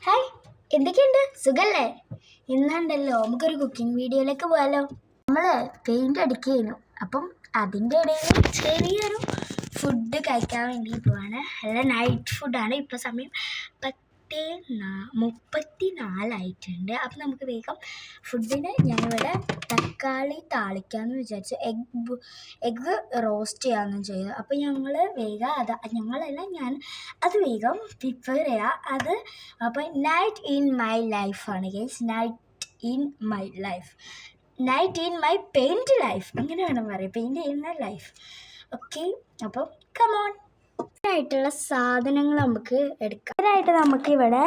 Hi, എന്തൊക്കെയുണ്ട്? സുഖല്ലേ? ഇന്നുണ്ടല്ലോ നമുക്കൊരു കുക്കിംഗ് വീഡിയോയിലേക്ക് പോകാലോ. നമ്മൾ പെയിൻ്റ് അടിക്കുന്നു. അപ്പം അതിൻ്റെ ഇടയിൽ ചെറിയൊരു ഫുഡ് കഴിക്കാൻ വേണ്ടി പോവാണ്. അല്ല, നൈറ്റ് ഫുഡാണ്. ഇപ്പോൾ സമയം 10:34 അപ്പം നമുക്ക് വേഗം ഫുഡിന് ഞാനിവിടെ തക്കാളി താളിക്കാമെന്ന് വിചാരിച്ചു. എഗ്ഗ് റോസ്റ്റ് ചെയ്യാമെന്ന് ചെയ്തു. അപ്പം ഞാൻ അത് വേഗം പ്രിപ്പയർ ചെയ്യാം. അപ്പം നൈറ്റ് ഇൻ മൈ ലൈഫാണ് guys. Night in my paint life, അങ്ങനെ വേണം പറയാം. പെയിൻറ്റ് ചെയ്യുന്ന ലൈഫ്. ഓക്കെ, അപ്പം കമോൺ. ആയിട്ടുള്ള സാധനങ്ങൾ നമുക്ക് എടുക്കാം. അതിനായിട്ട് നമുക്കിവിടെ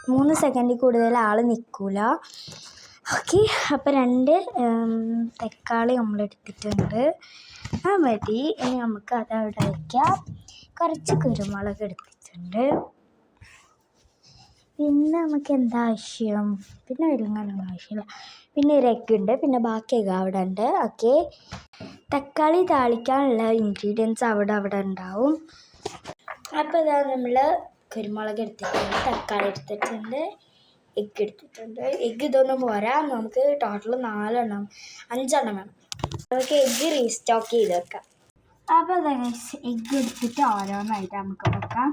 3 സെക്കൻഡിൽ കൂടുതൽ ആൾ നിൽക്കൂല. ഓക്കെ, അപ്പോൾ 2 തക്കാളി നമ്മളെടുത്തിട്ടുണ്ട്. മതി. ഇനി നമുക്ക് അതവിടെ വയ്ക്കാം. കുറച്ച് കുരുമുളക് എടുത്തിട്ടുണ്ട്. പിന്നെ നമുക്ക് എന്താ ആവശ്യം? പിന്നെ വെള്ളങ്ങളൊന്നും ആവശ്യമില്ല. പിന്നെ ഒരു എഗ്ഗ് ഉണ്ട്. പിന്നെ ബാക്കി എഗ്ഗ് അവിടെ ഉണ്ട്. ഓക്കെ, തക്കാളി താളിക്കാനുള്ള ഇൻഗ്രീഡിയൻസ് അവിടെ ഉണ്ടാവും. അപ്പോൾ ഇതാ നമ്മൾ കുരുമുളക് എടുത്തിട്ടുണ്ട്, തക്കാളി എടുത്തിട്ടുണ്ട്, എഗ്ഗ് എടുത്തിട്ടുണ്ട്. എഗ്ഗ് ഇതൊന്നും പോരാ, നമുക്ക് ടോട്ടൽ 5 എണ്ണം വേണം. നമുക്ക് എഗ്ഗ് റീസ്റ്റോക്ക് ചെയ്ത് വെക്കാം. അപ്പോൾ അതാ എഗ്ഗ് എടുത്തിട്ട് ഓരോന്നായിട്ട് നമുക്ക് വെക്കാം.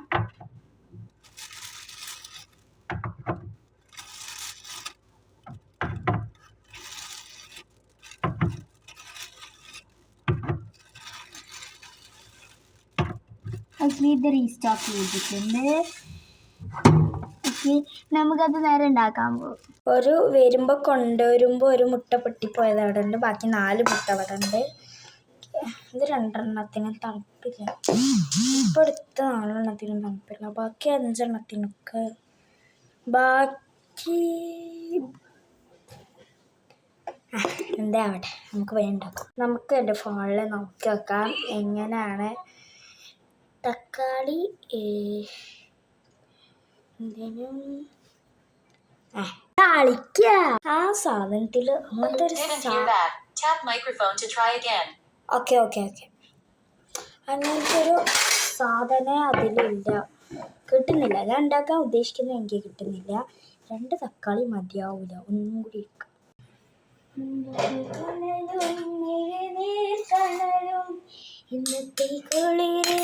ഇത് റീസ്റ്റോക്ക് ചെയ്തിട്ടുണ്ട്. ഓക്കെ, നമുക്കത് നേരെ ഉണ്ടാക്കാൻ പോകും. കൊണ്ടുവരുമ്പോൾ ഒരു മുട്ട പൊട്ടിപ്പോയത് അവിടെ ഉണ്ട്. ബാക്കി 4 മുട്ട അവിടെ ഉണ്ട്. ഇത് 2 എണ്ണത്തിന് തണുപ്പില്ല. ഇപ്പോൾ എടുത്ത 4 എണ്ണത്തിനും തണുപ്പില്ല. ബാക്കി 5 എണ്ണത്തിനൊക്കെ എന്താ അവിടെ നമുക്ക് വേണ്ടാക്കും. നമുക്ക് എൻ്റെ ഫോണിൽ നോക്കി വെക്കാം എങ്ങനെയാണ് തക്കാളി താളിക്കുക. ആ സാധനത്തിൽ അങ്ങനത്തെ ഒരു ഓക്കെ അങ്ങനത്തെ ഒരു സാധനം അതിലില്ല. കിട്ടുന്നില്ല. ഞാൻ ഉണ്ടാക്കാൻ ഉദ്ദേശിക്കുന്നത് എനിക്ക് കിട്ടുന്നില്ല. 2 തക്കാളി മതിയാവില്ല, ഒന്നും കൂടി ഇരിക്കും. ഇന്നത്തെ കുളിരേ